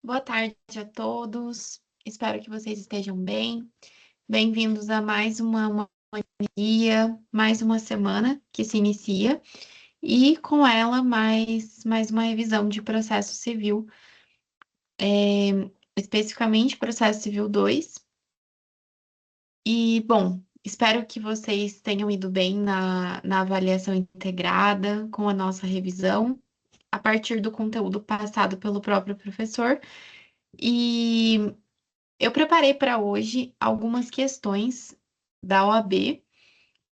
Boa tarde a todos. Espero que vocês estejam bem. Bem-vindos a mais uma dia, mais uma semana que se inicia e com ela mais uma revisão de processo civil, especificamente processo civil 2. E, bom, espero que vocês tenham ido bem na avaliação integrada com a nossa revisão, a partir do conteúdo passado pelo próprio professor. E eu preparei para hoje algumas questões da OAB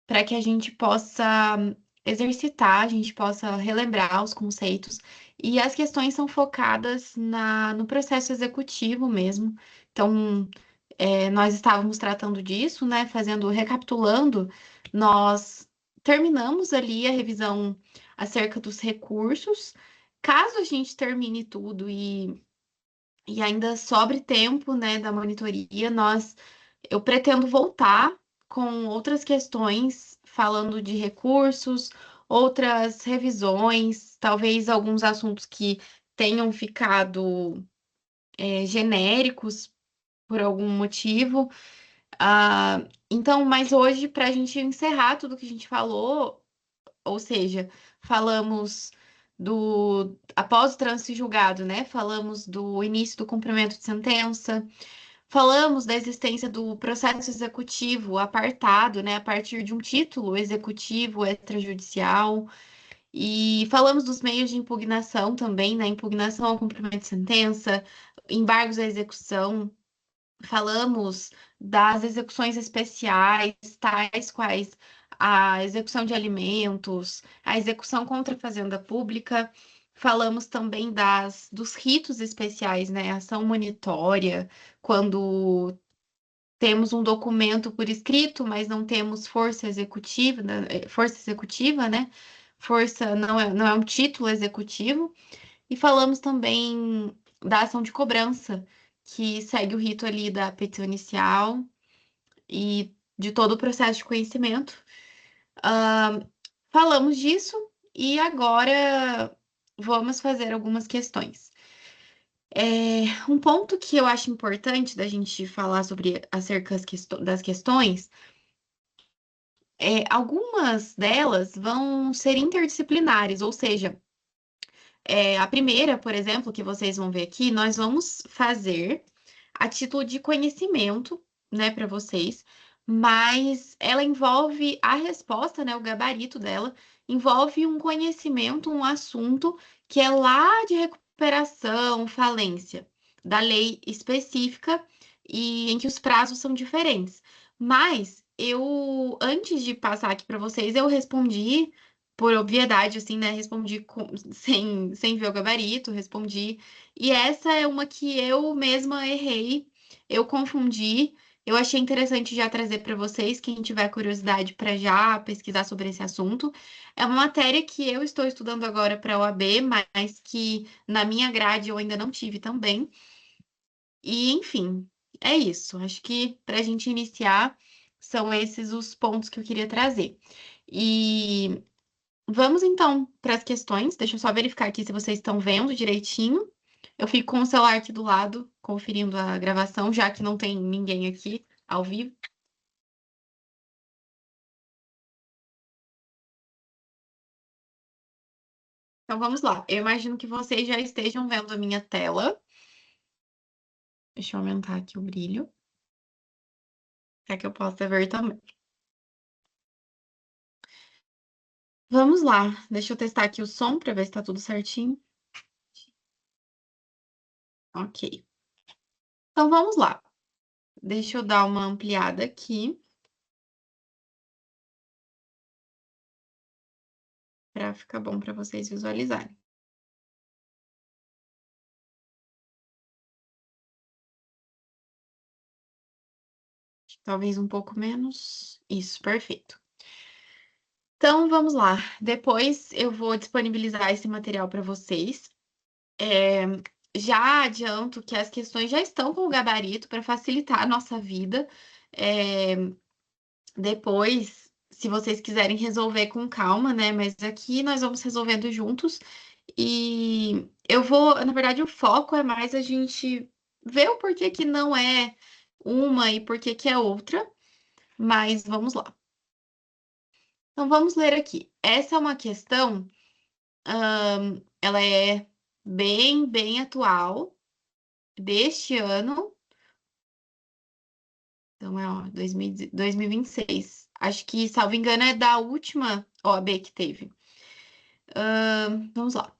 para que a gente possa exercitar, a gente possa relembrar os conceitos. E as questões são focadas no processo executivo mesmo. Então, nós estávamos tratando disso, né? Recapitulando, nós terminamos ali a revisão acerca dos recursos. Caso a gente termine tudo e ainda sobre tempo, né, da monitoria, eu pretendo voltar com outras questões falando de recursos, outras revisões, talvez alguns assuntos que tenham ficado genéricos por algum motivo. Então, mas hoje, para a gente encerrar tudo que a gente falou, ou seja, falamos após o trânsito julgado, né? Falamos do início do cumprimento de sentença, falamos da existência do processo executivo apartado, né, a partir de um título executivo extrajudicial, e falamos dos meios de impugnação também, né, impugnação ao cumprimento de sentença, embargos à execução. Falamos das execuções especiais, tais quais a execução de alimentos, a execução contra a fazenda pública. Falamos também dos ritos especiais, né? Ação monitória, quando temos um documento por escrito, mas não temos força executiva, né? Força não é um título executivo. E falamos também da ação de cobrança, que segue o rito ali da petição inicial e de todo o processo de conhecimento. Ah, falamos disso e agora vamos fazer algumas questões. Um ponto que eu acho importante da gente falar sobre acerca das questões algumas delas vão ser interdisciplinares, ou seja, a primeira, por exemplo, que vocês vão ver aqui, nós vamos fazer a título de conhecimento, né, para vocês, mas ela envolve a resposta, né, o gabarito dela, envolve um conhecimento, um assunto que é lá de recuperação, falência, da lei específica e em que os prazos são diferentes. Mas antes de passar aqui para vocês, eu respondi por obviedade, assim, né? Respondi sem ver o gabarito, respondi. E essa é uma que eu mesma errei, eu confundi. Eu achei interessante já trazer para vocês, quem tiver curiosidade para já pesquisar sobre esse assunto. É uma matéria que eu estou estudando agora para a OAB, mas que na minha grade eu ainda não tive também. E, enfim, é isso. Acho que para a gente iniciar, são esses os pontos que eu queria trazer. E vamos então para as questões. Deixa eu só verificar aqui se vocês estão vendo direitinho. Eu fico com o celular aqui do lado, conferindo a gravação, já que não tem ninguém aqui ao vivo. Então vamos lá. Eu imagino que vocês já estejam vendo a minha tela. Deixa eu aumentar aqui o brilho, para que eu possa ver também. Vamos lá. Deixa eu testar aqui o som para ver se está tudo certinho. Ok. Então vamos lá. Deixa eu dar uma ampliada aqui para ficar bom para vocês visualizarem. Talvez um pouco menos. Isso, perfeito. Então, vamos lá. Depois eu vou disponibilizar esse material para vocês. É, Já adianto que as questões já estão com o gabarito para facilitar a nossa vida. É, Depois, se vocês quiserem resolver com calma, né? Mas aqui nós vamos resolvendo juntos. E eu vou, na verdade, o foco é mais a gente ver o porquê que não é uma e porquê que é outra, mas vamos lá. Então vamos ler aqui. Essa é uma questão, ela é bem atual, deste ano. Então é, ó, 2026. Acho que, salvo engano, é da última OAB que teve. Vamos lá.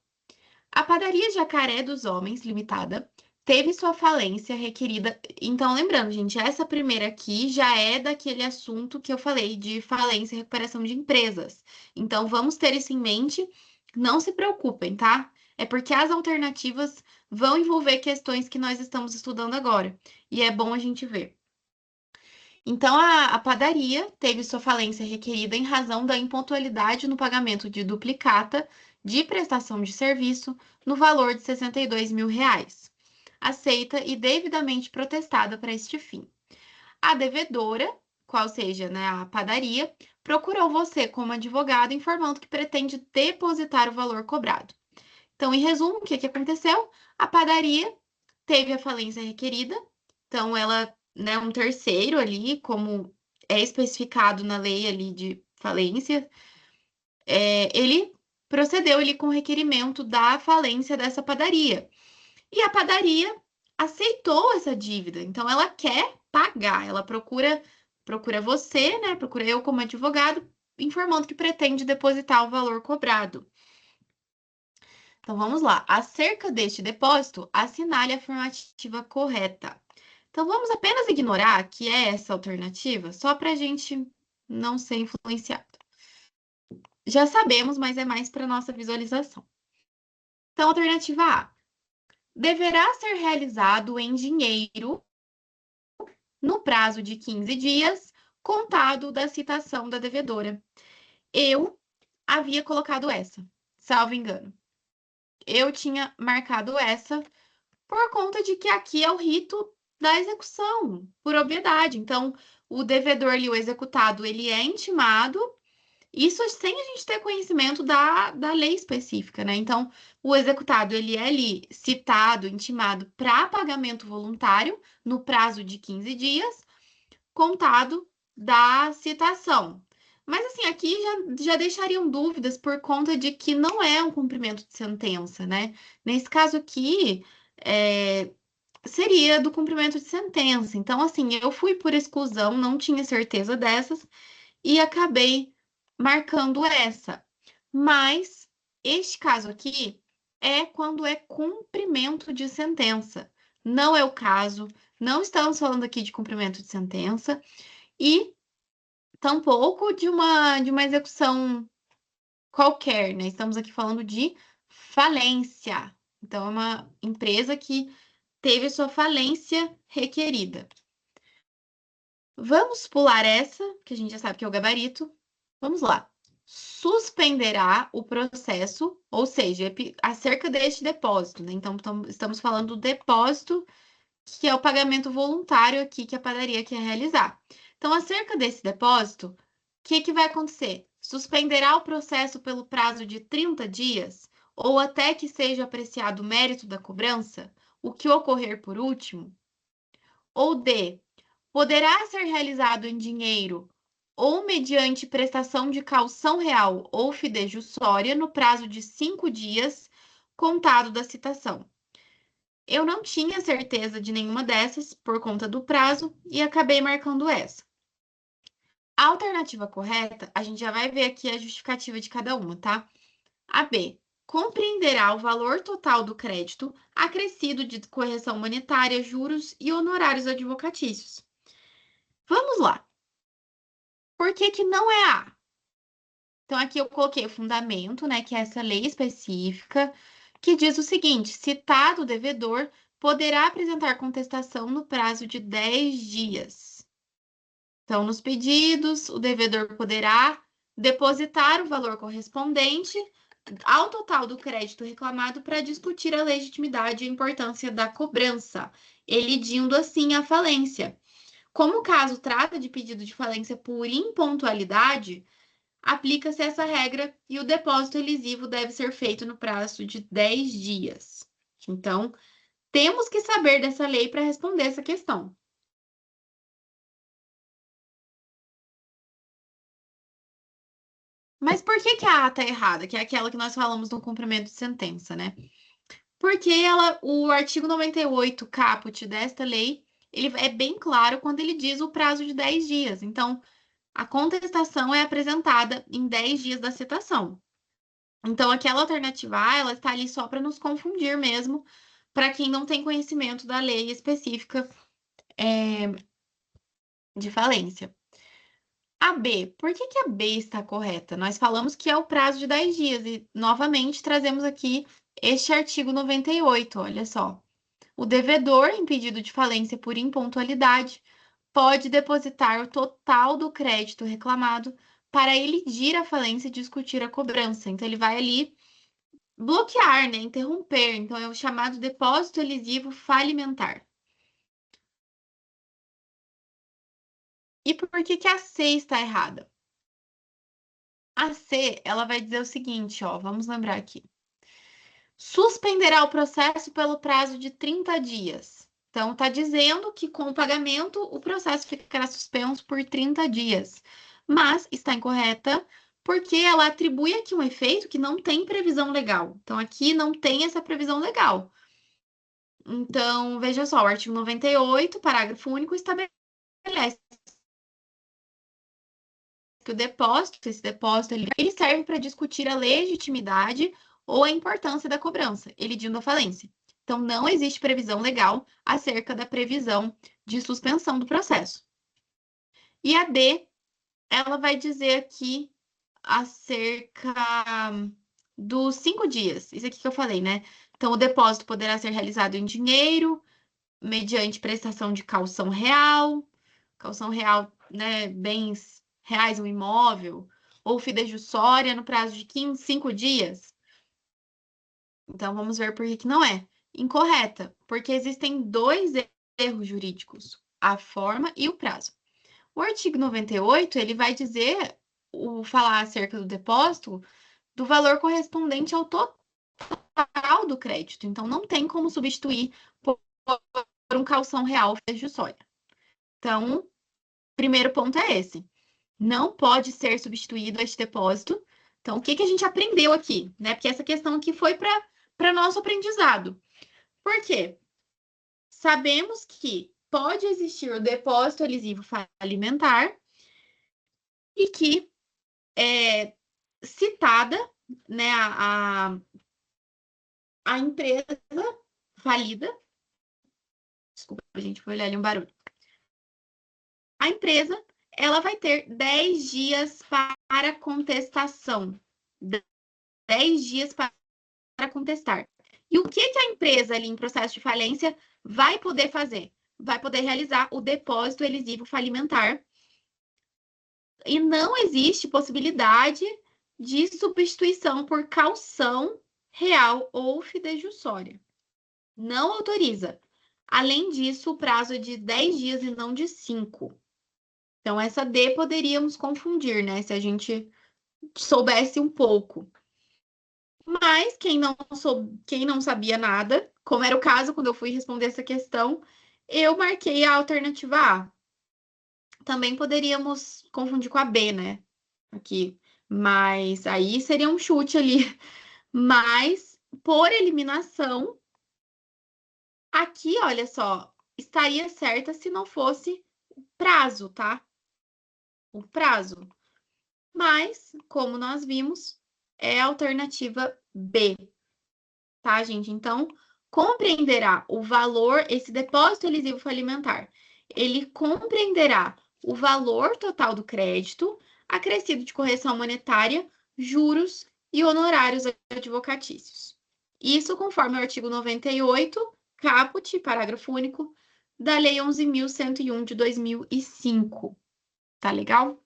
A padaria Jacaré dos Homens, limitada, teve sua falência requerida. Então, lembrando, gente, essa primeira aqui já é daquele assunto que eu falei de falência e recuperação de empresas. Então, vamos ter isso em mente. Não se preocupem, tá? É porque as alternativas vão envolver questões que nós estamos estudando agora. E é bom a gente ver. Então, a padaria teve sua falência requerida em razão da impontualidade no pagamento de duplicata de prestação de serviço no valor de R$ 62.000, aceita e devidamente protestada para este fim. A devedora, qual seja, né, a padaria, procurou você como advogado informando que pretende depositar o valor cobrado. Então, em resumo, o que aconteceu? A padaria teve a falência requerida, então ela, né, um terceiro ali, como é especificado na lei ali de falência, ele procedeu ali com o requerimento da falência dessa padaria. E a padaria aceitou essa dívida, então ela quer pagar, ela procura você, né, procura eu como advogado, informando que pretende depositar o valor cobrado. Então vamos lá. Acerca deste depósito, assinale a afirmativa correta. Então vamos apenas ignorar que é essa alternativa, só para a gente não ser influenciado. Já sabemos, mas é mais para nossa visualização. Então, alternativa A. Deverá ser realizado em dinheiro no prazo de 15 dias, contado da citação da devedora. Eu havia colocado essa, salvo engano. Eu tinha marcado essa por conta de que aqui é o rito da execução, por obviedade. Então, o devedor ali, o executado, ele é intimado, isso sem a gente ter conhecimento da lei específica, né? Então, o executado, ele é ali citado, intimado para pagamento voluntário no prazo de 15 dias, contado da citação. Mas, assim, aqui já deixariam dúvidas por conta de que não é um cumprimento de sentença, né? Nesse caso aqui, seria do cumprimento de sentença. Então, assim, eu fui por exclusão, não tinha certeza dessas e acabei marcando essa. Mas este caso aqui é quando é cumprimento de sentença. Não é o caso, não estamos falando aqui de cumprimento de sentença e tampouco de uma execução qualquer, né? Estamos aqui falando de falência. Então, é uma empresa que teve sua falência requerida. Vamos pular essa, que a gente já sabe que é o gabarito. Vamos lá. Suspenderá o processo, ou seja, acerca deste depósito, né? Então, estamos falando do depósito, que é o pagamento voluntário aqui que a padaria quer realizar. Então, acerca desse depósito, o que vai acontecer? Suspenderá o processo pelo prazo de 30 dias, ou até que seja apreciado o mérito da cobrança, o que ocorrer por último, ou D, poderá ser realizado em dinheiro ou mediante prestação de caução real ou fidejussória no prazo de 5 dias, contado da citação. Eu não tinha certeza de nenhuma dessas por conta do prazo e acabei marcando essa. A alternativa correta, a gente já vai ver aqui a justificativa de cada uma, tá? A B. Compreenderá o valor total do crédito, acrescido de correção monetária, juros e honorários advocatícios. Vamos lá. Por que que não é A? Então, aqui eu coloquei o fundamento, né, que é essa lei específica, que diz o seguinte: citado devedor poderá apresentar contestação no prazo de 10 dias. Então, nos pedidos, o devedor poderá depositar o valor correspondente ao total do crédito reclamado para discutir a legitimidade e a importância da cobrança, elidindo assim a falência. Como o caso trata de pedido de falência por impontualidade, aplica-se essa regra e o depósito elisivo deve ser feito no prazo de 10 dias. Então, temos que saber dessa lei para responder essa questão. Mas por que que a ata é errada? Que é aquela que nós falamos no cumprimento de sentença, né? Porque o artigo 98, caput desta lei, ele é bem claro quando ele diz o prazo de 10 dias. Então, a contestação é apresentada em 10 dias da citação. Então, aquela alternativa A, ela está ali só para nos confundir mesmo, para quem não tem conhecimento da lei específica de falência. A B, por que que a B está correta? Nós falamos que é o prazo de 10 dias e, novamente, trazemos aqui este artigo 98, olha só. O devedor, em pedido de falência por impontualidade, pode depositar o total do crédito reclamado para elidir a falência e discutir a cobrança. Então, ele vai ali bloquear, né? Interromper. Então, é o chamado depósito elisivo falimentar. E por que que a C está errada? A C, ela vai dizer o seguinte, ó, vamos lembrar aqui. Suspenderá o processo pelo prazo de 30 dias. Então, está dizendo que com o pagamento o processo ficará suspenso por 30 dias. Mas está incorreta porque ela atribui aqui um efeito que não tem previsão legal. Então, aqui não tem essa previsão legal. Então, veja só, o artigo 98, parágrafo único, estabelece que o depósito, esse depósito, ele serve para discutir a legitimidade ou a importância da cobrança, elidindo a falência. Então, não existe previsão legal acerca da previsão de suspensão do processo. E a D, ela vai dizer aqui acerca dos 5 dias. Isso aqui que eu falei, né? Então, o depósito poderá ser realizado em dinheiro, mediante prestação de caução real, né, bens reais, um imóvel, ou fidejussória no prazo de 15, 5 dias. Então, vamos ver por que que não é. Incorreta, porque existem dois erros jurídicos, a forma e o prazo. O artigo 98, ele vai dizer, falar acerca do depósito, do valor correspondente ao total do crédito. Então, não tem como substituir por um calção real fidejussória. Então, primeiro ponto é esse. Não pode ser substituído este depósito. Então, o que que a gente aprendeu aqui, né? Porque essa questão aqui foi para nosso aprendizado. Por quê? Sabemos que pode existir o depósito elisivo falimentar e que é citada, né, a empresa falida. Desculpa, a gente foi olhar ali um barulho. A empresa, ela vai ter 10 dias para contestação. 10 dias para contestar. E o que que a empresa ali em processo de falência vai poder fazer? Vai poder realizar o depósito elisivo falimentar. E não existe possibilidade de substituição por caução real ou fidejussória. Não autoriza. Além disso, o prazo é de 10 dias e não de 5. Então, essa D poderíamos confundir, né? Se a gente soubesse um pouco. Mas quem não sabia nada, como era o caso quando eu fui responder essa questão, eu marquei a alternativa A. Também poderíamos confundir com a B, né? Aqui. Mas aí seria um chute ali. Mas, por eliminação, aqui, olha só, estaria certa se não fosse prazo, tá? O prazo. Mas, como nós vimos, é a alternativa B, tá, gente? Então, compreenderá o valor, esse depósito elisivo falimentar, ele compreenderá o valor total do crédito, acrescido de correção monetária, juros e honorários advocatícios. Isso conforme o artigo 98, caput, parágrafo único, da Lei 11.101 de 2005. Tá legal?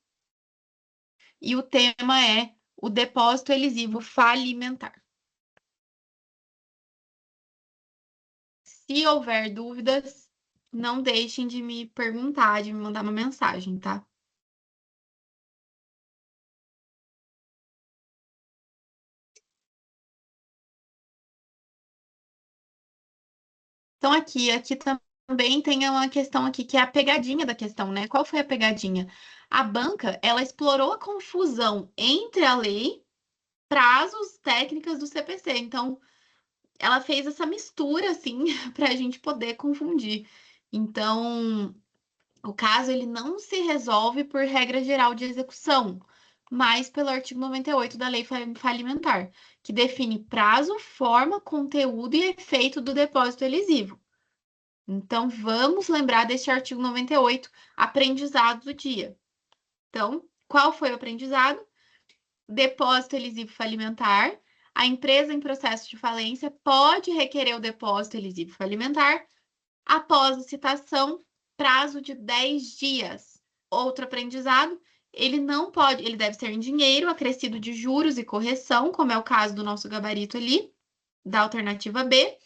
E o tema é o depósito elisivo falimentar. Se houver dúvidas, não deixem de me perguntar, de me mandar uma mensagem, tá? Então, aqui também tem uma questão aqui que é a pegadinha da questão, né? Qual foi a pegadinha? A banca, ela explorou a confusão entre a lei, prazos, técnicas do CPC. Então, ela fez essa mistura, assim, para a gente poder confundir. Então, o caso, ele não se resolve por regra geral de execução, mas pelo artigo 98 da Lei Falimentar, que define prazo, forma, conteúdo e efeito do depósito elisivo. Então, vamos lembrar deste artigo 98, aprendizado do dia. Então, qual foi o aprendizado? Depósito elisivo falimentar. A empresa em processo de falência pode requerer o depósito elisivo falimentar após a citação, prazo de 10 dias. Outro aprendizado, ele não pode, ele deve ser em dinheiro, acrescido de juros e correção, como é o caso do nosso gabarito ali, da alternativa B,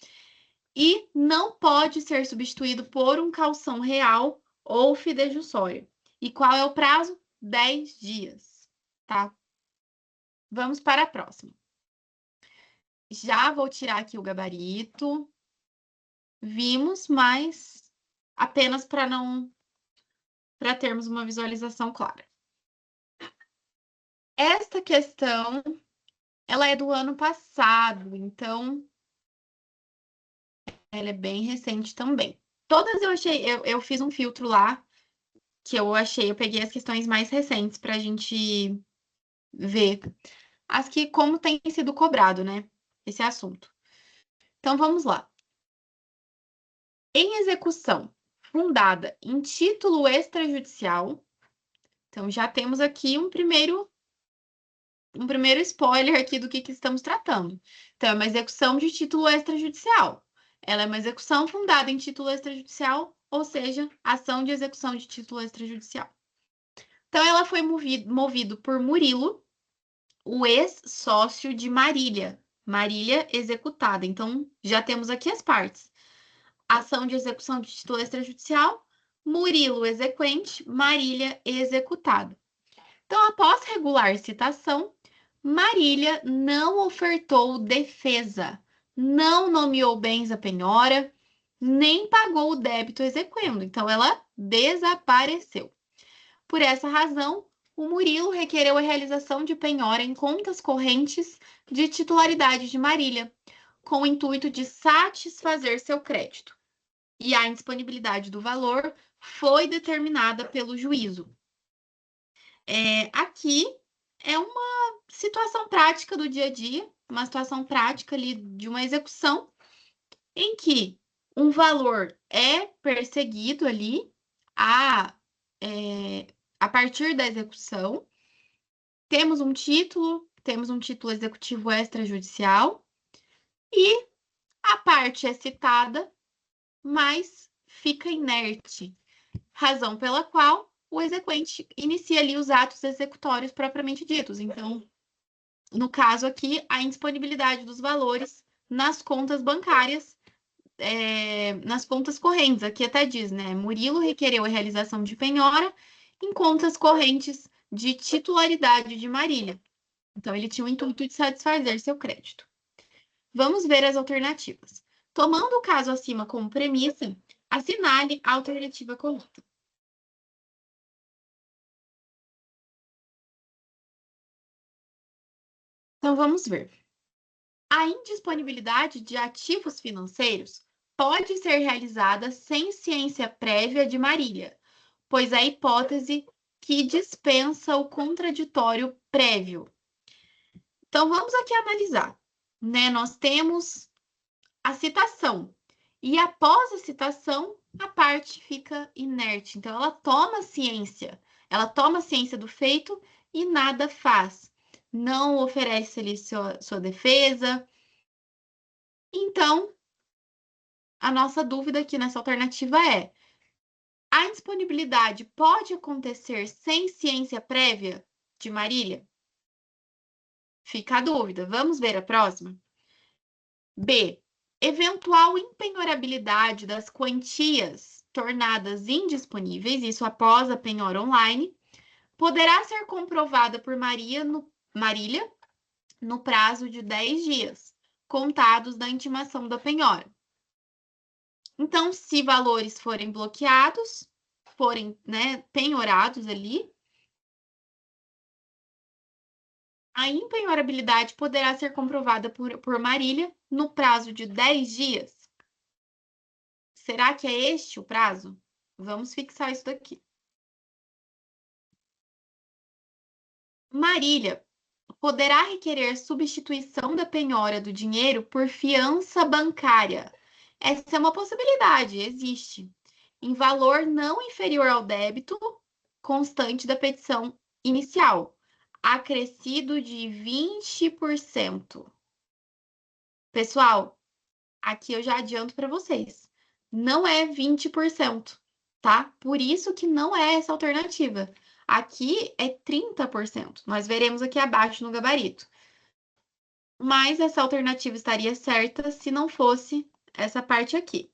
e não pode ser substituído por um calção real ou fidejussório. E qual é o prazo? 10 dias, tá? Vamos para a próxima. Já vou tirar aqui o gabarito. Vimos, mas apenas para termos uma visualização clara. Esta questão, ela é do ano passado, então ela é bem recente também. Todas eu achei, eu fiz um filtro lá que eu achei, eu peguei as questões mais recentes para a gente ver as que como tem sido cobrado, né? Esse assunto. Então vamos lá. Em execução fundada em título extrajudicial, então já temos aqui um primeiro spoiler aqui do que estamos tratando. Então, é uma execução de título extrajudicial. Ela é uma execução fundada em título extrajudicial, ou seja, ação de execução de título extrajudicial. Então, ela foi movido por Murilo, o ex-sócio de Marília. Marília executada. Então, já temos aqui as partes. Ação de execução de título extrajudicial, Murilo exequente, Marília executada. Então, após regular citação, Marília não ofertou defesa, não nomeou bens à penhora, nem pagou o débito exequendo. Então, ela desapareceu. Por essa razão, o Murilo requereu a realização de penhora em contas correntes de titularidade de Marília, com o intuito de satisfazer seu crédito. E a indisponibilidade do valor foi determinada pelo juízo. Aqui é uma situação prática do dia a dia, uma situação prática ali de uma execução em que um valor é perseguido ali a, a partir da execução. Temos um título executivo extrajudicial e a parte é citada, mas fica inerte, razão pela qual o exequente inicia ali os atos executórios propriamente ditos. Então, no caso aqui, a indisponibilidade dos valores nas contas bancárias, nas contas correntes. Aqui até diz, né? Murilo requereu a realização de penhora em contas correntes de titularidade de Marília. Então, ele tinha o intuito de satisfazer seu crédito. Vamos ver as alternativas. Tomando o caso acima como premissa, assinale a alternativa correta. Então, vamos ver. A indisponibilidade de ativos financeiros pode ser realizada sem ciência prévia de Marília, pois é a hipótese que dispensa o contraditório prévio. Então, vamos aqui analisar. Né? Nós temos a citação, e após a citação, a parte fica inerte. Então, ela toma ciência do feito e nada faz. Não oferece ali sua defesa. Então, a nossa dúvida aqui nessa alternativa é: a indisponibilidade pode acontecer sem ciência prévia de Marília? Fica a dúvida. Vamos ver a próxima? B. Eventual impenhorabilidade das quantias tornadas indisponíveis, isso após a penhora online, poderá ser comprovada por Marília no prazo de 10 dias, contados da intimação da penhora. Então, se valores forem bloqueados, forem, né, penhorados ali, a impenhorabilidade poderá ser comprovada por Marília no prazo de 10 dias. Será que é este o prazo? Vamos fixar isso daqui. Marília poderá requerer substituição da penhora do dinheiro por fiança bancária. Essa é uma possibilidade, existe, em valor não inferior ao débito constante da petição inicial, acrescido de 20%. Pessoal, aqui eu já adianto para vocês, não é 20%, tá? Por isso que não é essa alternativa. Aqui é 30%. Nós veremos aqui abaixo no gabarito. Mas essa alternativa estaria certa se não fosse essa parte aqui.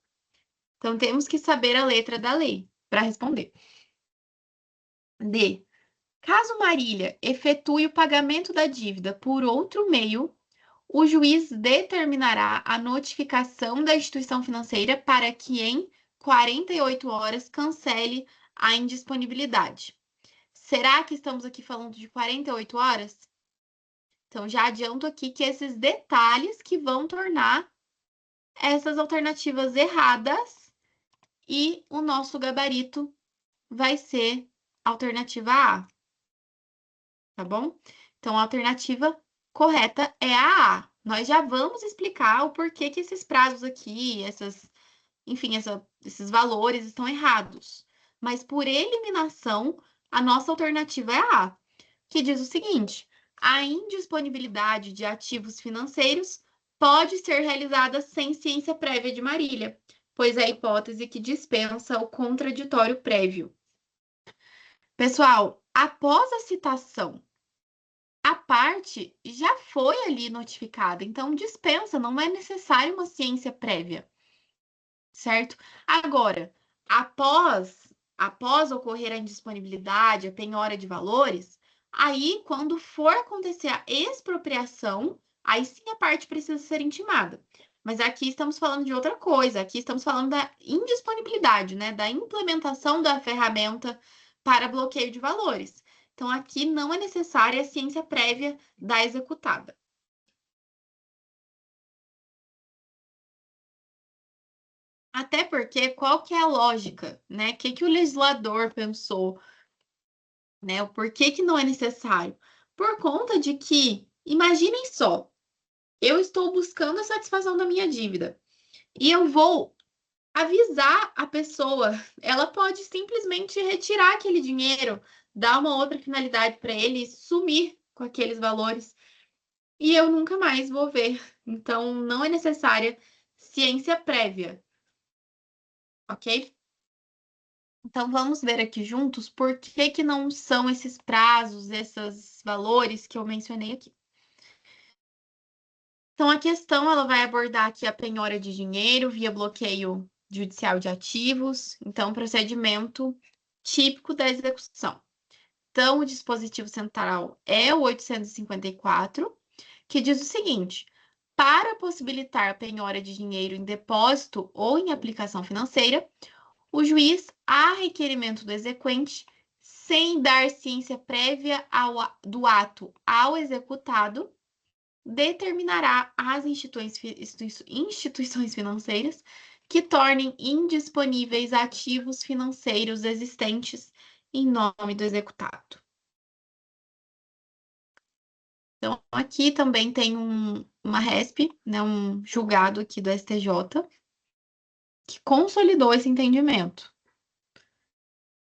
Então, temos que saber a letra da lei para responder. D. Caso Marília efetue o pagamento da dívida por outro meio, o juiz determinará a notificação da instituição financeira para que em 48 horas cancele a indisponibilidade. Será que estamos aqui falando de 48 horas? Então, já adianto aqui que esses detalhes que vão tornar essas alternativas erradas e o nosso gabarito vai ser alternativa A, tá bom? Então, a alternativa correta é a A. Nós já vamos explicar o porquê que esses prazos aqui, enfim, esses valores estão errados. Mas por eliminação, a nossa alternativa é a A, que diz o seguinte: a indisponibilidade de ativos financeiros pode ser realizada sem ciência prévia de Marília, pois é a hipótese que dispensa o contraditório prévio. Pessoal, após a citação, a parte já foi ali notificada, então dispensa, não é necessário uma ciência prévia, certo? Agora, após ocorrer a indisponibilidade, a penhora de valores, aí quando for acontecer a expropriação, aí sim a parte precisa ser intimada. Mas aqui estamos falando de outra coisa, aqui estamos falando da indisponibilidade, né? Da implementação da ferramenta para bloqueio de valores. Então, aqui não é necessária a ciência prévia da executada. Até porque, qual que é a lógica, né? O que que o legislador pensou, né? O porquê que não é necessário? Por conta de que, imaginem só, eu estou buscando a satisfação da minha dívida e eu vou avisar a pessoa, ela pode simplesmente retirar aquele dinheiro, dar uma outra finalidade para ele e sumir com aqueles valores e eu nunca mais vou ver. Então, não é necessária ciência prévia, ok? Então, vamos ver aqui juntos por que que não são esses prazos, esses valores que eu mencionei aqui. Então, a questão ela vai abordar aqui a penhora de dinheiro via bloqueio judicial de ativos. Então, procedimento típico da execução. Então, o dispositivo central é o 854, que diz o seguinte: para possibilitar a penhora de dinheiro em depósito ou em aplicação financeira, o juiz, a requerimento do exequente, sem dar ciência prévia do ato ao executado, determinará as instituições financeiras que tornem indisponíveis ativos financeiros existentes em nome do executado. Então, aqui também tem uma RESP, né, um julgado aqui do STJ, que consolidou esse entendimento.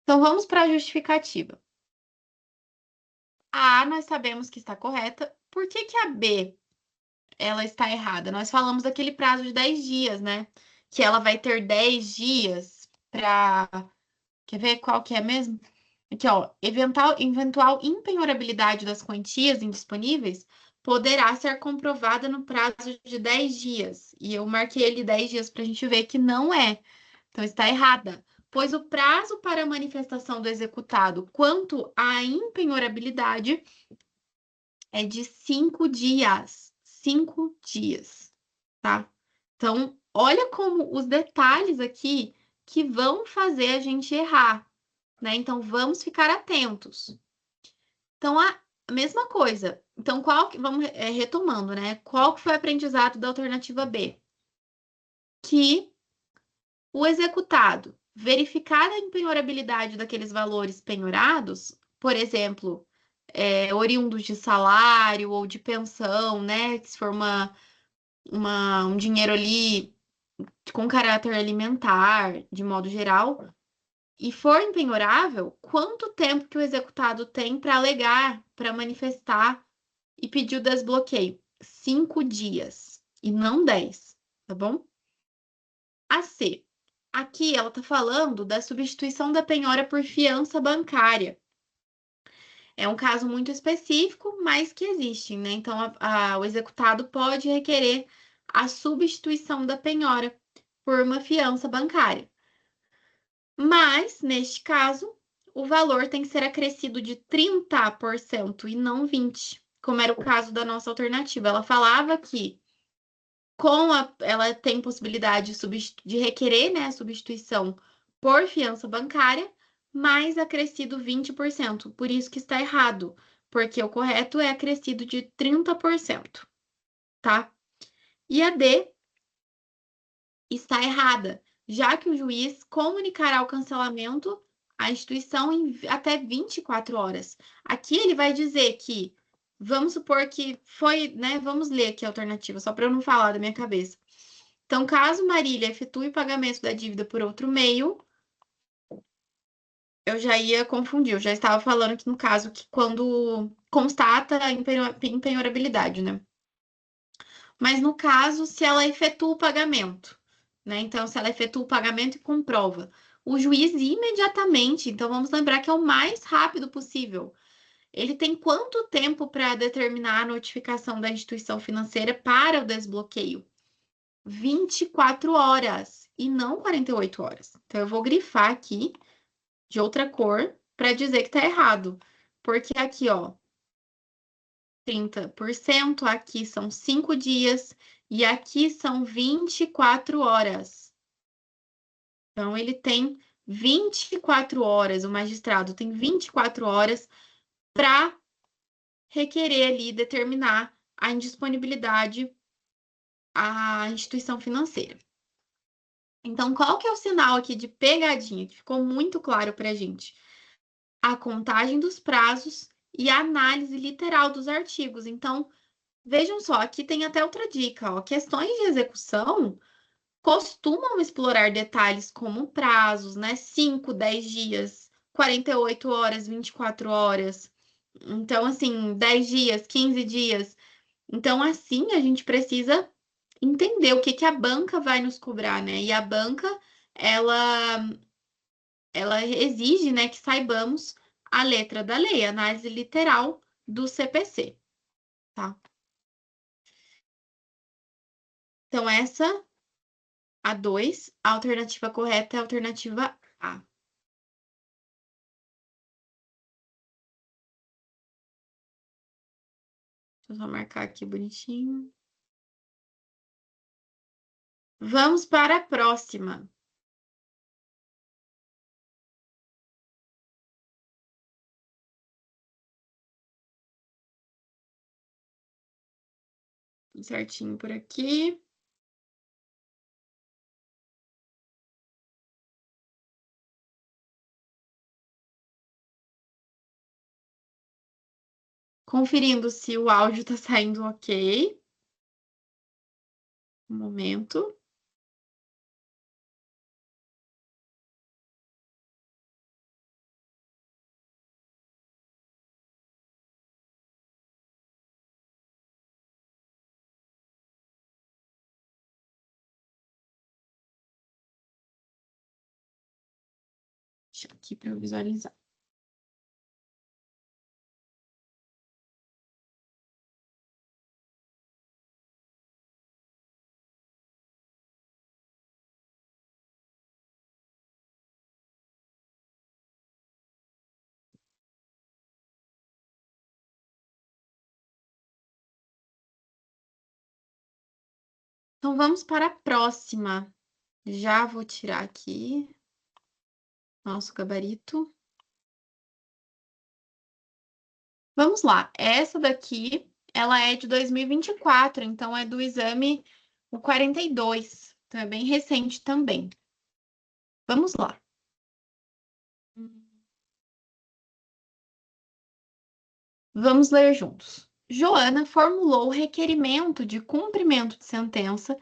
Então, vamos para a justificativa. A nós sabemos que está correta. Por que que a B ela está errada? Nós falamos daquele prazo de 10 dias, né? Que ela vai ter 10 dias para... Quer ver qual que é mesmo? Aqui, ó. Eventual impenhorabilidade das quantias indisponíveis poderá ser comprovada no prazo de 10 dias. E eu marquei ali 10 dias para a gente ver que não é. Então, está errada. Pois o prazo para a manifestação do executado quanto à impenhorabilidade é de 5 dias. 5 dias, tá? Então, olha como os detalhes aqui que vão fazer a gente errar, né? Então, vamos ficar atentos. Então, a mesma coisa. Então, vamos retomando, né? Qual que foi o aprendizado da alternativa B? Que o executado, verificada a penhorabilidade daqueles valores penhorados, por exemplo, oriundos de salário ou de pensão, né? Que se for um dinheiro ali com caráter alimentar, de modo geral, e for impenhorável, quanto tempo que o executado tem para alegar, para manifestar e pedir o desbloqueio? 5 dias e não 10, tá bom? A C. Aqui ela está falando da substituição da penhora por fiança bancária. É um caso muito específico, mas que existe, né? Então, o executado pode requerer a substituição da penhora por uma fiança bancária. Mas, neste caso, o valor tem que ser acrescido de 30% e não 20%, como era o caso da nossa alternativa. Ela falava que ela tem possibilidade de requerer, né, a substituição por fiança bancária, mais acrescido 20%. Por isso que está errado, porque o correto é acrescido de 30%, tá? E a D está errada, já que o juiz comunicará o cancelamento à instituição em até 24 horas. Aqui ele vai dizer que, vamos supor que foi, né? Vamos ler aqui a alternativa, só para eu não falar da minha cabeça. Então, caso Marília efetue o pagamento da dívida por outro meio, eu já ia confundir, eu já estava falando que no caso que quando constata a impenhorabilidade, né? Mas no caso, se ela efetua o pagamento, né? Então, se ela efetua o pagamento e comprova, o juiz imediatamente, então vamos lembrar que é o mais rápido possível. Ele tem quanto tempo para determinar a notificação da instituição financeira para o desbloqueio? 24 horas e não 48 horas. Então, eu vou grifar aqui de outra cor para dizer que tá errado. Porque aqui, ó, 30%, aqui são 5 dias e aqui são 24 horas. Então, ele tem 24 horas, o magistrado tem 24 horas para requerer ali, determinar a indisponibilidade à instituição financeira. Então, qual que é o sinal aqui de pegadinha, que ficou muito claro para a gente? A contagem dos prazos e a análise literal dos artigos. Então, vejam só, aqui tem até outra dica, ó. Questões de execução costumam explorar detalhes como prazos, né? 5, 10 dias, 48 horas, 24 horas. Então, assim, 10 dias, 15 dias. Então, assim, a gente precisa entender o que que a banca vai nos cobrar, né? E a banca, ela, ela exige, né, que saibamos a letra da lei, a análise literal do CPC, tá? Então, essa, a 2, a alternativa correta é a alternativa A. Deixa eu só marcar aqui bonitinho. Vamos para a próxima. Tudo certinho por aqui. Conferindo se o áudio está saindo ok. Um momento. Deixa aqui para eu visualizar. Então, vamos para a próxima. Já vou tirar aqui nosso gabarito. Vamos lá. Essa daqui, ela é de 2024, então é do exame o 42. Então, é bem recente também. Vamos lá. Vamos ler juntos. Joana formulou o requerimento de cumprimento de sentença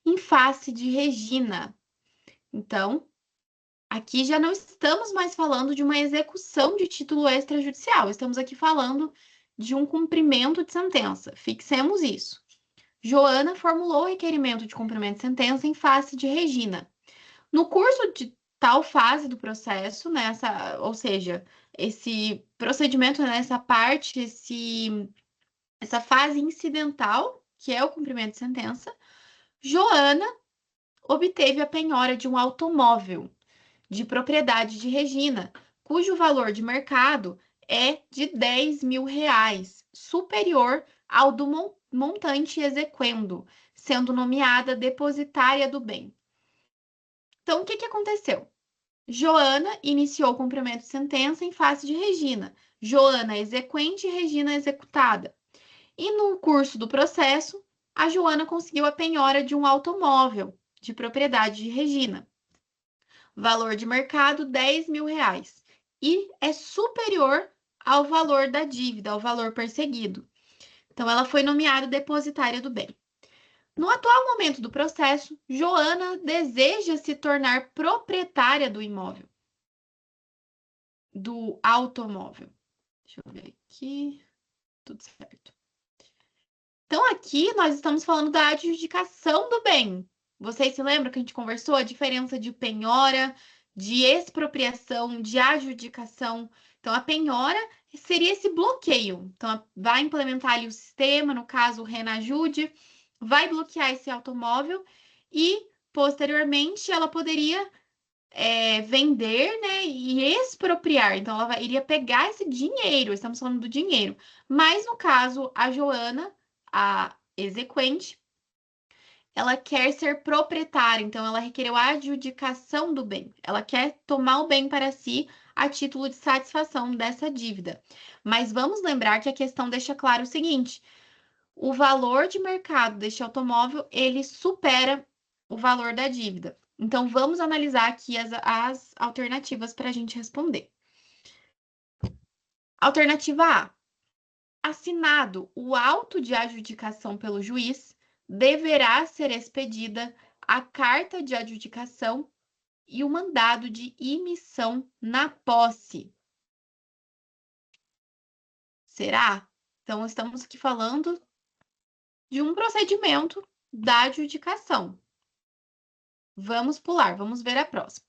em face de Regina. Então, aqui já não estamos mais falando de uma execução de título extrajudicial, estamos aqui falando de um cumprimento de sentença. Fixemos isso. Joana formulou o requerimento de cumprimento de sentença em face de Regina. No curso de tal fase do processo, nessa, ou seja, esse procedimento nessa parte, essa fase incidental, que é o cumprimento de sentença, Joana obteve a penhora de um automóvel de propriedade de Regina, cujo valor de mercado é de R$ 10.000, superior ao do montante exequendo, sendo nomeada depositária do bem. Então, o que aconteceu? Joana iniciou o cumprimento de sentença em face de Regina. Joana exequente e Regina executada. E no curso do processo, a Joana conseguiu a penhora de um automóvel de propriedade de Regina. Valor de mercado R$ 10.000. E é superior ao valor da dívida, ao valor perseguido. Então, ela foi nomeada depositária do bem. No atual momento do processo, Joana deseja se tornar proprietária do imóvel, do automóvel. Deixa eu ver aqui. Tudo certo. Então, aqui nós estamos falando da adjudicação do bem. Vocês se lembram que a gente conversou a diferença de penhora, de expropriação, de adjudicação? Então, a penhora seria esse bloqueio. Então, vai implementar ali o sistema, no caso, o Renajude, vai bloquear esse automóvel e, posteriormente, ela poderia vender, né, e expropriar. Então, iria pegar esse dinheiro, estamos falando do dinheiro. Mas, no caso, a Joana, a exequente, ela quer ser proprietária, então ela requereu a adjudicação do bem. Ela quer tomar o bem para si a título de satisfação dessa dívida. Mas vamos lembrar que a questão deixa claro o seguinte: o valor de mercado deste automóvel, ele supera o valor da dívida. Então, vamos analisar aqui as alternativas para a gente responder. Alternativa A. Assinado o auto de adjudicação pelo juiz, deverá ser expedida a carta de adjudicação e o mandado de imissão na posse. Será? Então, estamos aqui falando de um procedimento da adjudicação. Vamos pular, vamos ver a próxima.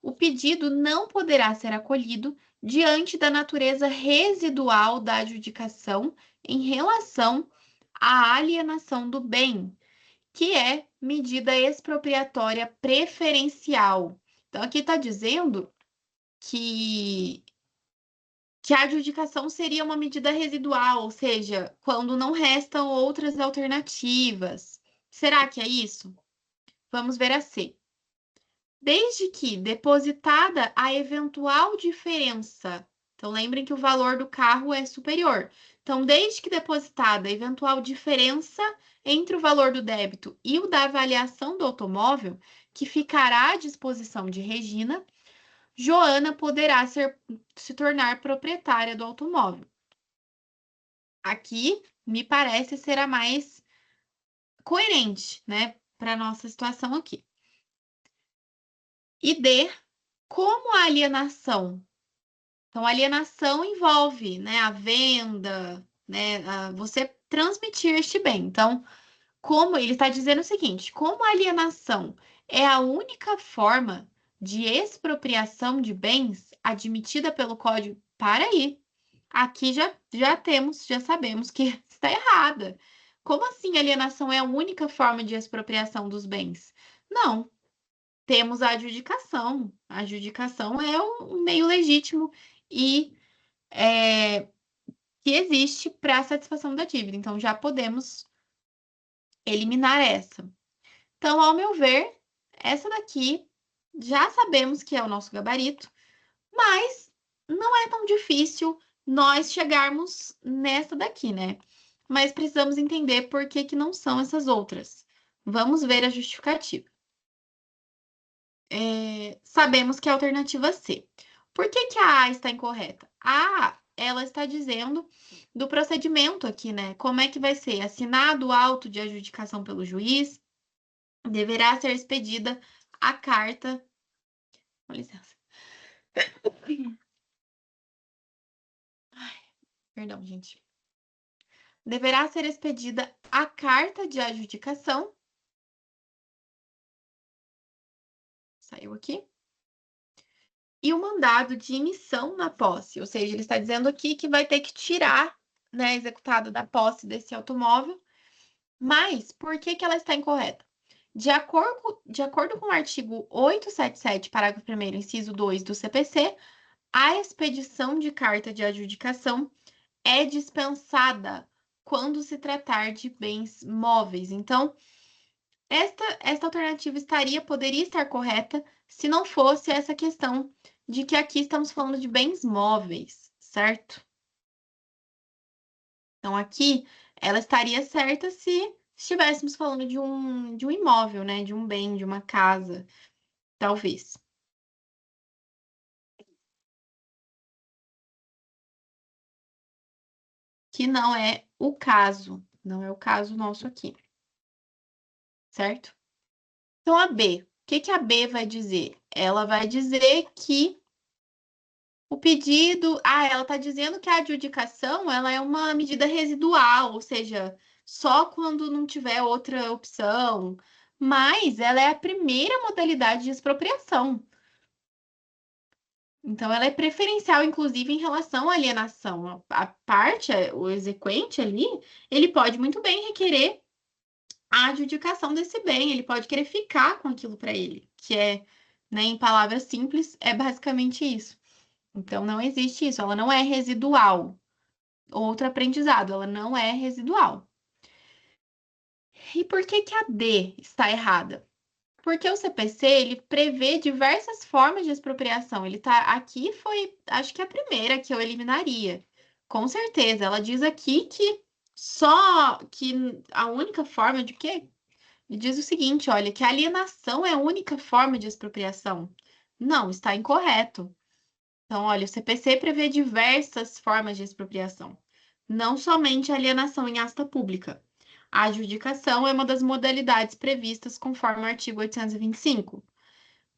O pedido não poderá ser acolhido diante da natureza residual da adjudicação em relação à alienação do bem, que é medida expropriatória preferencial. Então, aqui está dizendo que, que a adjudicação seria uma medida residual, ou seja, quando não restam outras alternativas. Será que é isso? Vamos ver a C. Desde que depositada a eventual diferença. Então, lembrem que o valor do carro é superior. Então, desde que depositada a eventual diferença entre o valor do débito e o da avaliação do automóvel, que ficará à disposição de Regina, Joana poderá se tornar proprietária do automóvel. Aqui, me parece ser a mais coerente, né, para a nossa situação aqui. E D, como a alienação. Então, a alienação envolve, né, a venda, né, você transmitir este bem. Então, como ele está dizendo o seguinte, como a alienação é a única forma de expropriação de bens admitida pelo Código, para aí. Aqui já sabemos que está errada. Como assim alienação é a única forma de expropriação dos bens? Não, temos a adjudicação. A adjudicação é um meio legítimo e que existe para a satisfação da dívida. Então, já podemos eliminar essa. Então, ao meu ver, essa daqui já sabemos que é o nosso gabarito, mas não é tão difícil nós chegarmos nessa daqui, né? Mas precisamos entender por que que não são essas outras. Vamos ver a justificativa. Sabemos que é a alternativa C. Por que que a está incorreta? A, ela está dizendo do procedimento aqui, né? Como é que vai ser? Assinado o auto de adjudicação pelo juiz, deverá ser expedida a carta. Com licença. Perdão, gente. Deverá ser expedida a carta de adjudicação. Saiu aqui. E o mandado de emissão na posse, ou seja, ele está dizendo aqui que vai ter que tirar, né, executado da posse desse automóvel. Mas por que que ela está incorreta? De acordo com o artigo 877, parágrafo 1º, inciso 2 do CPC, a expedição de carta de adjudicação é dispensada quando se tratar de bens móveis. Então, esta alternativa poderia estar correta se não fosse essa questão de que aqui estamos falando de bens móveis, certo? Então, aqui ela estaria certa se estivéssemos falando de um imóvel, né? De um bem, de uma casa, talvez. Que não é o caso, não é o caso nosso aqui, certo? Então, a B, o que que a B vai dizer? Ela vai dizer que o pedido, ela está dizendo que a adjudicação, ela é uma medida residual, ou seja, só quando não tiver outra opção, mas ela é a primeira modalidade de expropriação. Então, ela é preferencial, inclusive, em relação à alienação. A parte, o exequente ali, ele pode muito bem requerer a adjudicação desse bem, ele pode querer ficar com aquilo para ele, que é, né, em palavras simples, é basicamente isso. Então, não existe isso, ela não é residual. Outro aprendizado, ela não é residual. E por que que a D está errada? Porque o CPC, ele prevê diversas formas de expropriação. Ele tá aqui foi, acho que a primeira que eu eliminaria. Com certeza, ela diz aqui que só que a única forma de quê? Ele diz o seguinte, olha, que a alienação é a única forma de expropriação. Não, está incorreto. Então, olha, o CPC prevê diversas formas de expropriação, não somente a alienação em asta pública. A adjudicação é uma das modalidades previstas conforme o artigo 825.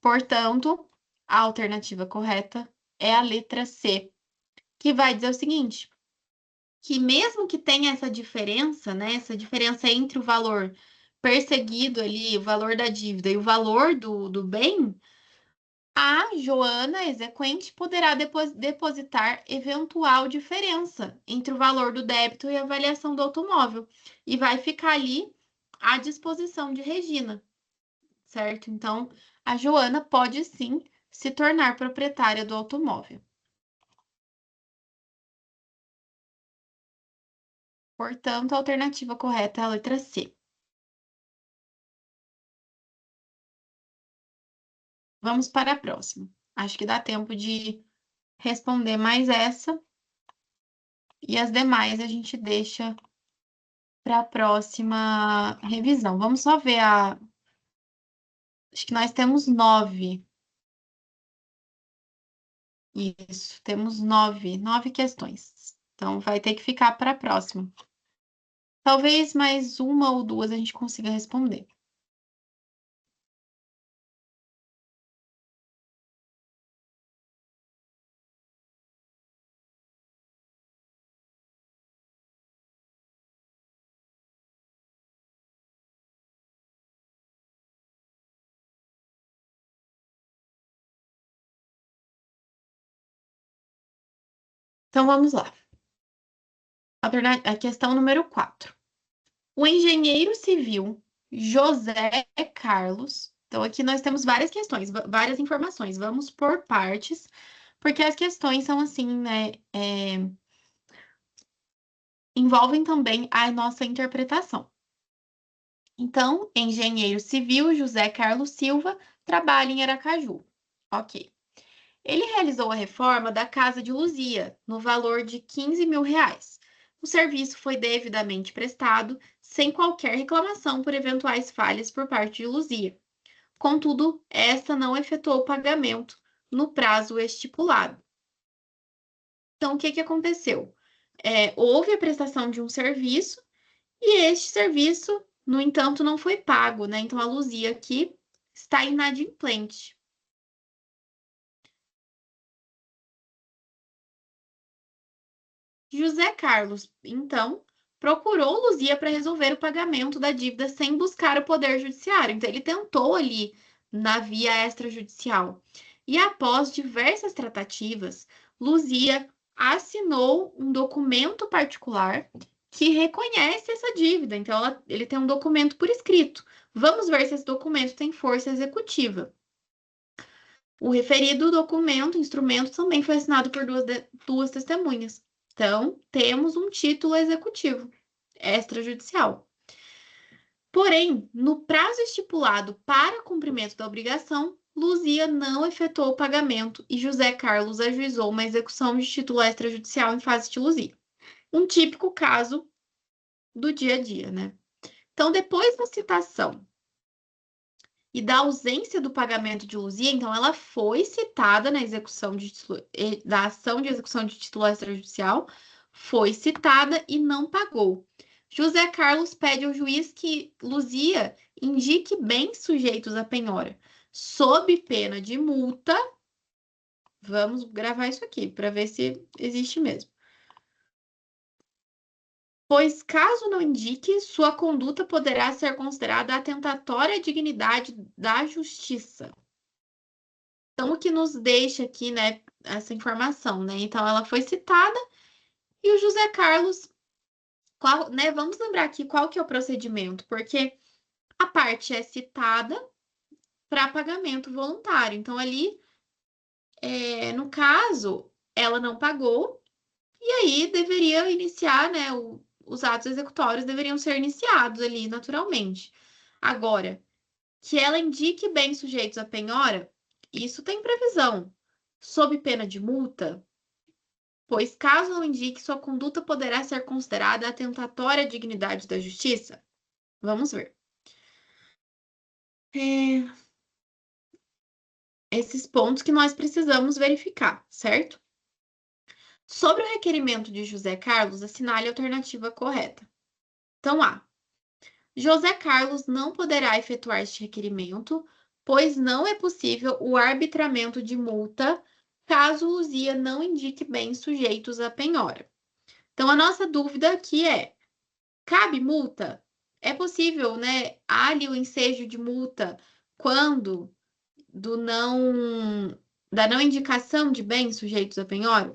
Portanto, a alternativa correta é a letra C, que vai dizer o seguinte, que mesmo que tenha essa diferença, né, essa diferença entre o valor perseguido ali, o valor da dívida e o valor do bem, a Joana exequente poderá depositar eventual diferença entre o valor do débito e a avaliação do automóvel e vai ficar ali à disposição de Regina, certo? Então, a Joana pode sim se tornar proprietária do automóvel. Portanto, a alternativa correta é a letra C. Vamos para a próxima. Acho que dá tempo de responder mais essa e as demais a gente deixa para a próxima revisão. Vamos só ver a. Acho que nós temos 9. Isso, temos 9 questões. Então, vai ter que ficar para a próxima. Talvez mais uma ou duas a gente consiga responder. Então, vamos lá. A questão número 4. O engenheiro civil José Carlos. Então, aqui nós temos várias questões, várias informações. Vamos por partes, porque as questões são assim, né? Envolvem também a nossa interpretação. Então, engenheiro civil José Carlos Silva trabalha em Aracaju. Ok. Ele realizou a reforma da casa de Luzia, no valor de R$ 15.000. O serviço foi devidamente prestado, sem qualquer reclamação por eventuais falhas por parte de Luzia. Contudo, esta não efetuou o pagamento no prazo estipulado. Então, o que que aconteceu? Houve a prestação de um serviço e este serviço, no entanto, não foi pago, né? Então, a Luzia aqui está inadimplente. José Carlos, então, procurou Luzia para resolver o pagamento da dívida sem buscar o poder judiciário. Então, ele tentou ali na via extrajudicial. E após diversas tratativas, Luzia assinou um documento particular que reconhece essa dívida. Então, ele tem um documento por escrito. Vamos ver se esse documento tem força executiva. O referido documento, instrumento, também foi assinado por duas testemunhas. Então, temos um título executivo extrajudicial. Porém, no prazo estipulado para cumprimento da obrigação, Luzia não efetuou o pagamento e José Carlos ajuizou uma execução de título extrajudicial em face de Luzia. Um típico caso do dia a dia, né? Então, depois da citação e da ausência do pagamento de Luzia, então ela foi citada na execução de da ação de execução de título extrajudicial, foi citada e não pagou. José Carlos pede ao juiz que Luzia indique bens sujeitos à penhora, sob pena de multa. Vamos gravar isso aqui para ver se existe mesmo. Pois, caso não indique, sua conduta poderá ser considerada atentatória à dignidade da justiça. Então, o que nos deixa aqui, né, essa informação, né? Então, ela foi citada e o José Carlos, né? Vamos lembrar aqui qual que é o procedimento, porque a parte é citada para pagamento voluntário. Então, ali, no caso, ela não pagou e aí deveria iniciar, né? Os atos executórios deveriam ser iniciados ali naturalmente. Agora, que ela indique bens sujeitos à penhora, isso tem previsão. Sob pena de multa, pois caso não indique, sua conduta poderá ser considerada atentatória à dignidade da justiça? Vamos ver. É, esses pontos que nós precisamos verificar, certo? Sobre o requerimento de José Carlos, assinale a alternativa correta. Então, A. José Carlos não poderá efetuar este requerimento, pois não é possível o arbitramento de multa caso Luzia não indique bens sujeitos à penhora. Então, a nossa dúvida aqui é: cabe multa? É possível, né? Há ali o ensejo de multa quando da não indicação de bens sujeitos a penhora?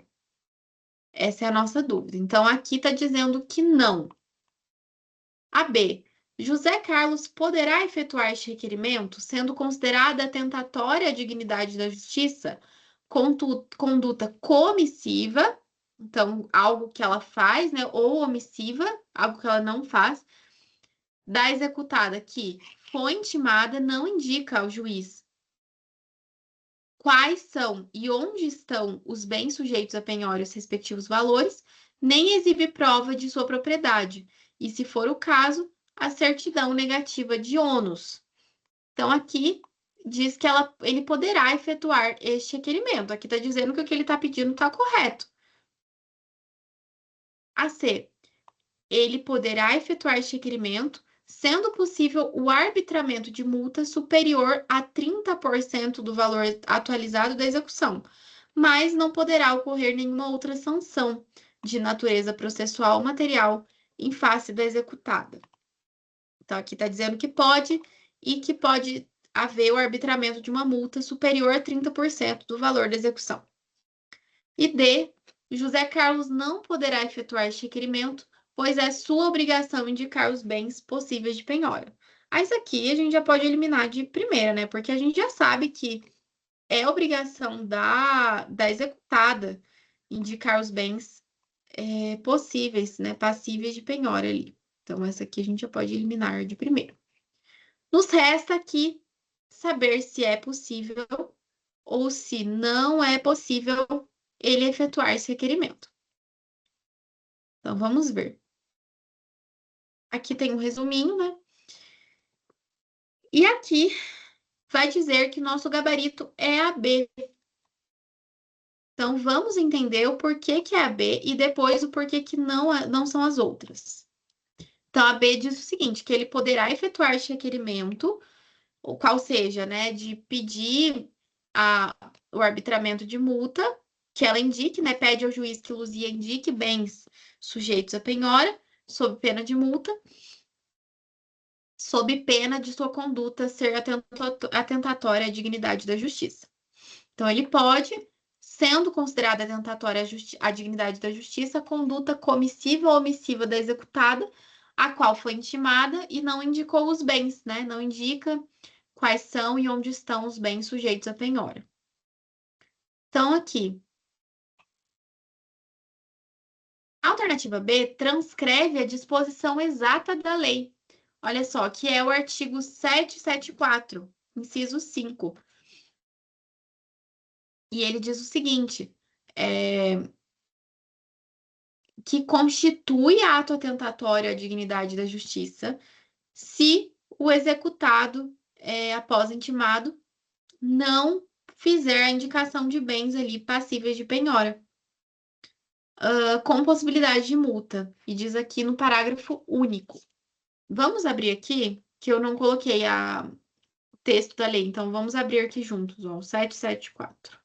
Essa é a nossa dúvida. Então, aqui está dizendo que não. A B. José Carlos poderá efetuar este requerimento, sendo considerada atentatória à dignidade da justiça, conduta comissiva, então, algo que ela faz, né? Ou omissiva, algo que ela não faz, da executada que foi intimada não indica ao juiz quais são e onde estão os bens sujeitos a penhora e os respectivos valores, nem exibe prova de sua propriedade, e, se for o caso, a certidão negativa de ônus. Então, aqui diz que ele poderá efetuar este requerimento. Aqui está dizendo que o que ele está pedindo está correto. A C. Ele poderá efetuar este requerimento, sendo possível o arbitramento de multa superior a 30% do valor atualizado da execução, mas não poderá ocorrer nenhuma outra sanção de natureza processual ou material em face da executada. Então, aqui está dizendo que pode e que pode haver o arbitramento de uma multa superior a 30% do valor da execução. E D. José Carlos não poderá efetuar este requerimento, pois é sua obrigação indicar os bens possíveis de penhora. Aí, isso aqui a gente já pode eliminar de primeira, né? Porque a gente já sabe que é obrigação da executada indicar os bens possíveis, né? Passíveis de penhora ali. Então, essa aqui a gente já pode eliminar de primeira. Nos resta aqui saber se é possível ou se não é possível ele efetuar esse requerimento. Então, vamos ver. Aqui tem um resuminho, né? E aqui vai dizer que nosso gabarito é a B. Então, vamos entender o porquê que é a B e depois o porquê que não são as outras. Então, a B diz o seguinte, que ele poderá efetuar este requerimento, o qual seja, né, de pedir o arbitramento de multa, que ela indique, né, pede ao juiz que Luzia indique bens sujeitos à penhora, sob pena de multa, sob pena de sua conduta ser atentatória à dignidade da justiça. Então, ele pode, sendo considerada atentatória à dignidade da justiça, a conduta comissiva ou omissiva da executada, a qual foi intimada e não indicou os bens, né? Não indica quais são e onde estão os bens sujeitos à penhora. Então, aqui, a alternativa B transcreve a disposição exata da lei. Olha só, que é o artigo 774, inciso 5. E ele diz o seguinte: que constitui ato atentatório à dignidade da justiça se o executado, após intimado, não fizer a indicação de bens ali passíveis de penhora, com possibilidade de multa. E diz aqui no parágrafo único. Vamos abrir aqui, que eu não coloquei o texto da lei, então vamos abrir aqui juntos, ó, o 774.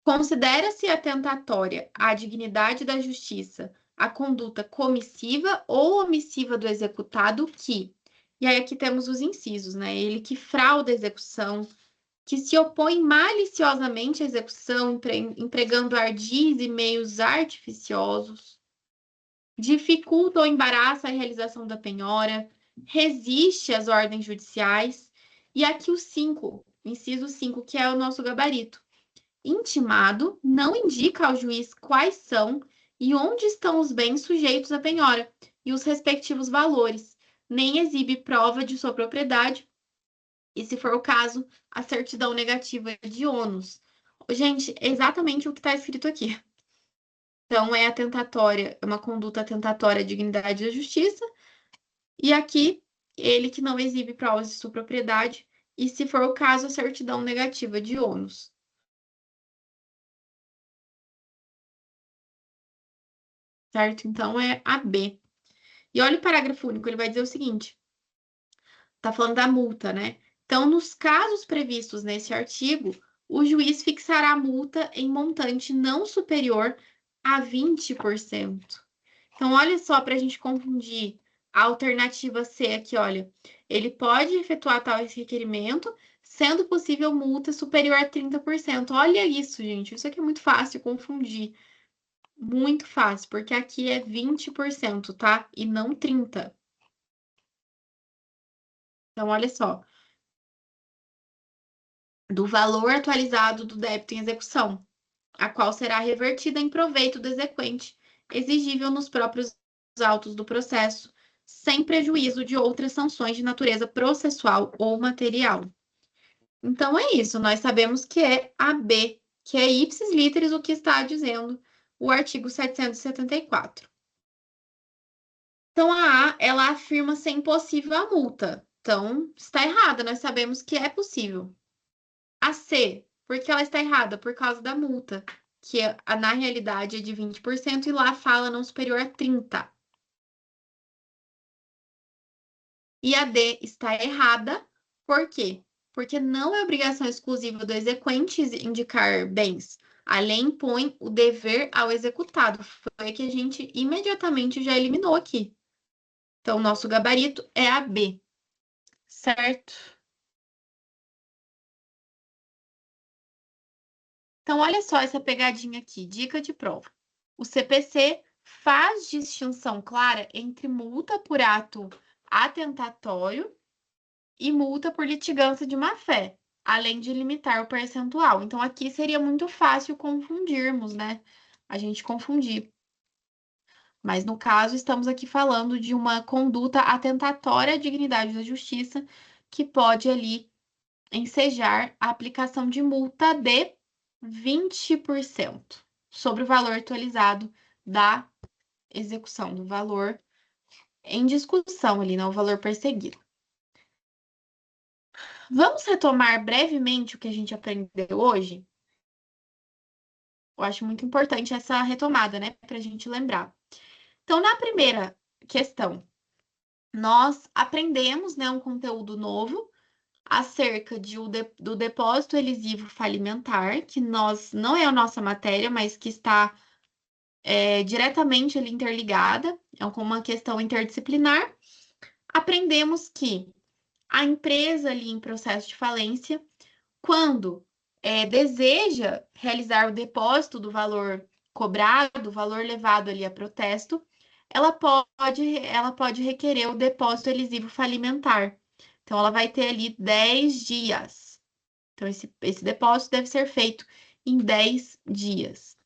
Considera-se atentatória à dignidade da justiça a conduta comissiva ou omissiva do executado que, e aí aqui temos os incisos, né? Ele que frauda a execução, que se opõe maliciosamente à execução, empregando ardis e meios artificiosos, dificulta ou embaraça a realização da penhora, resiste às ordens judiciais, e aqui o 5, inciso 5, que é o nosso gabarito. Intimado não indica ao juiz quais são e onde estão os bens sujeitos à penhora e os respectivos valores, nem exibe prova de sua propriedade e, se for o caso, a certidão negativa de ônus. Gente, é exatamente o que está escrito aqui. Então, é atentatória, é uma conduta atentatória à dignidade da justiça, e aqui, ele que não exibe provas de sua propriedade, e, se for o caso, a certidão negativa de ônus. Certo? Então, é a B. E olha o parágrafo único, ele vai dizer o seguinte: tá falando da multa, né? Então, nos casos previstos nesse artigo, o juiz fixará a multa em montante não superior a 20%. Então, olha só, para a gente confundir a alternativa C aqui, olha. Ele pode efetuar tal requerimento, sendo possível multa superior a 30%. Olha isso, gente. Isso aqui é muito fácil de confundir. Muito fácil, porque aqui é 20%, tá? E não 30%. Então, olha só, do valor atualizado do débito em execução, a qual será revertida em proveito do exequente, exigível nos próprios autos do processo, sem prejuízo de outras sanções de natureza processual ou material. Então é isso, nós sabemos que é a B, que é ipsis literis o que está dizendo o artigo 774. Então a A, ela afirma ser impossível a multa. Então, está errada, nós sabemos que é possível. A C, porque ela está errada? Por causa da multa, que na realidade é de 20% e lá fala não superior a 30%. E a D está errada, por quê? Porque não é obrigação exclusiva do exequente indicar bens. A lei impõe o dever ao executado. Foi que a gente imediatamente já eliminou aqui. Então, o nosso gabarito é a B, certo? Então, olha só essa pegadinha aqui, dica de prova. O CPC faz distinção clara entre multa por ato atentatório e multa por litigância de má-fé, além de limitar o percentual. Então, aqui seria muito fácil confundirmos, né? A gente confundir. Mas no caso, estamos aqui falando de uma conduta atentatória à dignidade da justiça, que pode ali ensejar a aplicação de multa de 20% sobre o valor atualizado da execução do valor em discussão ali, não o valor perseguido. Vamos retomar brevemente o que a gente aprendeu hoje? Eu acho muito importante essa retomada, né, para a gente lembrar. Então, na primeira questão, nós aprendemos, né, um conteúdo novo acerca do depósito elisivo falimentar, que nós não é a nossa matéria, mas que está diretamente ali interligada, é uma questão interdisciplinar. Aprendemos que a empresa ali em processo de falência, quando deseja realizar o depósito do valor cobrado, o valor levado ali a protesto, ela pode requerer o depósito elisivo falimentar. Então, ela vai ter ali 10 dias. Então, esse depósito deve ser feito em 10 dias.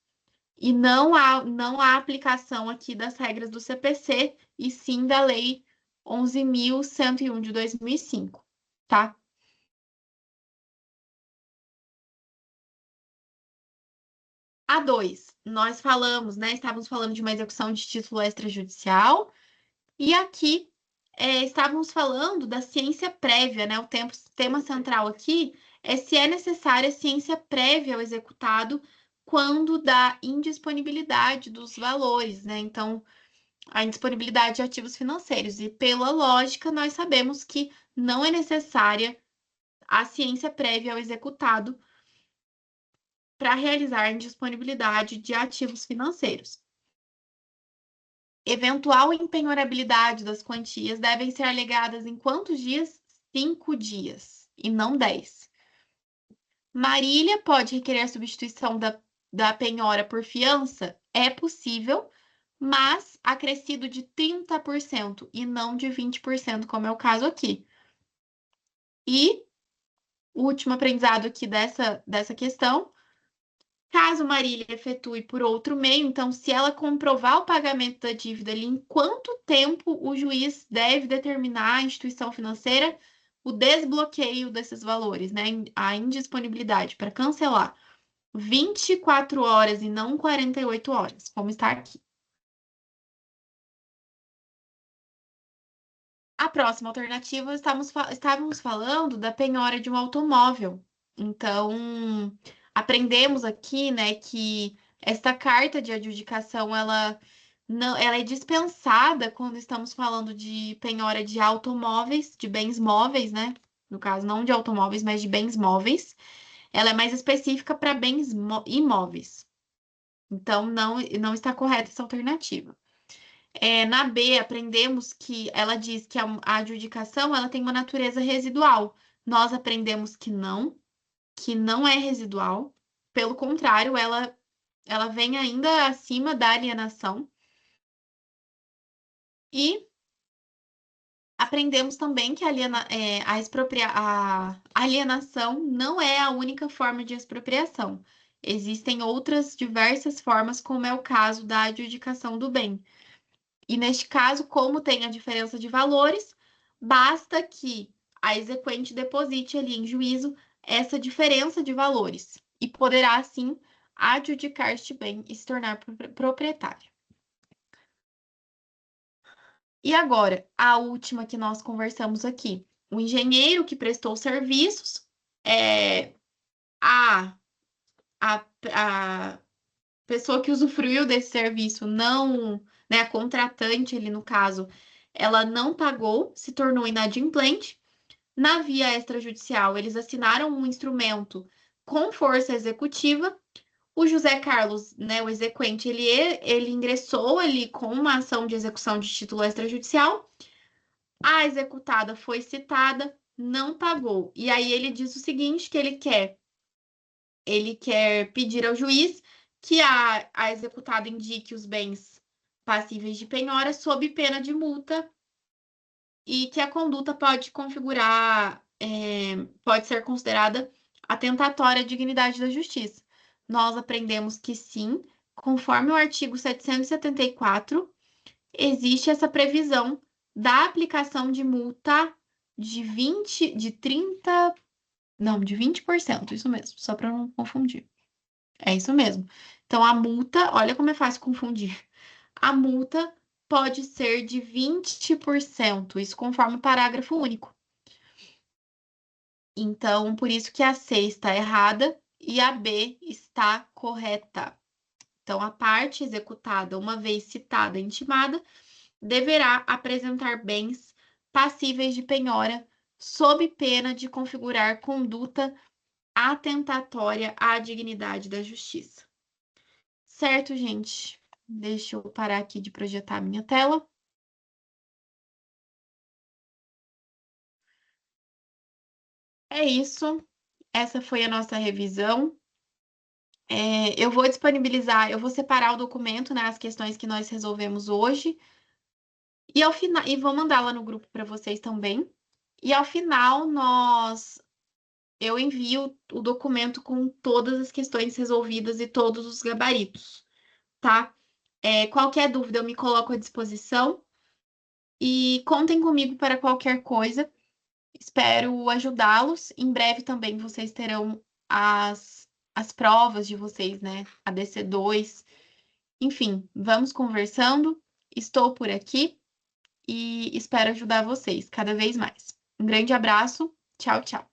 E não há aplicação aqui das regras do CPC, e sim da Lei 11.101 de 2005, tá? A2, nós falamos, né? Estávamos falando de uma execução de título extrajudicial, e aqui estávamos falando da ciência prévia, né? Tema central aqui é se é necessária ciência prévia ao executado quando da indisponibilidade dos valores, né? Então, a indisponibilidade de ativos financeiros. E pela lógica, nós sabemos que não é necessária a ciência prévia ao executado para realizar a indisponibilidade de ativos financeiros. Eventual impenhorabilidade das quantias devem ser alegadas em quantos dias? 5 dias, e não 10. Marília pode requerer a substituição da penhora por fiança? É possível, mas acrescido de 30% e não de 20%, como é o caso aqui. E o último aprendizado aqui dessa questão: caso Marília efetue por outro meio, então, se ela comprovar o pagamento da dívida ali, em quanto tempo o juiz deve determinar à instituição financeira o desbloqueio desses valores, né? A indisponibilidade para cancelar? 24 horas e não 48 horas, como está aqui. A próxima alternativa, estávamos falando da penhora de um automóvel. Então, aprendemos aqui, né, que esta carta de adjudicação, ela não, ela é dispensada quando estamos falando de penhora de automóveis, de bens móveis, né? No caso, não de automóveis, mas de bens móveis. Ela é mais específica para bens imóveis. Então, não está correta essa alternativa. Na B, aprendemos que ela diz que a adjudicação ela tem uma natureza residual. Nós aprendemos que não é residual. Pelo contrário, ela vem ainda acima da alienação. E aprendemos também que a alienação não é a única forma de expropriação. Existem outras diversas formas, como é o caso da adjudicação do bem. E neste caso, como tem a diferença de valores, basta que a exequente deposite ali em juízo essa diferença de valores e poderá, assim, adjudicar este bem e se tornar proprietário. E agora, a última que nós conversamos aqui. O engenheiro que prestou serviços, é, a, a pessoa que usufruiu desse serviço não, né, a contratante ali no caso, ela não pagou, se tornou inadimplente. Na via extrajudicial, eles assinaram um instrumento com força executiva. O José Carlos, né, o exequente, ele ingressou ali com uma ação de execução de título extrajudicial. A executada foi citada, não pagou. E aí ele diz o seguinte, que ele quer pedir ao juiz que a executada indique os bens passíveis de penhora sob pena de multa, e que a conduta pode pode ser considerada atentatória à dignidade da justiça. Nós aprendemos que sim, conforme o artigo 774 existe essa previsão da aplicação de multa de 30, não, de 20%, isso mesmo, só para não confundir. É isso mesmo. Então, a multa, olha como é fácil confundir. A multa pode ser de 20%, isso conforme o parágrafo único. Então, por isso que a C está errada e a B está correta. Então, a parte executada, uma vez citada e intimada, deverá apresentar bens passíveis de penhora, sob pena de configurar conduta atentatória à dignidade da justiça. Certo, gente? Deixa eu parar aqui de projetar a minha tela. É isso. Essa foi a nossa revisão. Eu vou disponibilizar, eu vou separar o documento, né, as questões que nós resolvemos hoje, e ao final, e vou mandar lá no grupo para vocês também. E ao final, eu envio o documento com todas as questões resolvidas e todos os gabaritos, tá? Qualquer dúvida, eu me coloco à disposição e contem comigo para qualquer coisa. Espero ajudá-los. Em breve também vocês terão as provas de vocês, né? A DC2. Enfim, vamos conversando. Estou por aqui e espero ajudar vocês cada vez mais. Um grande abraço. Tchau, tchau.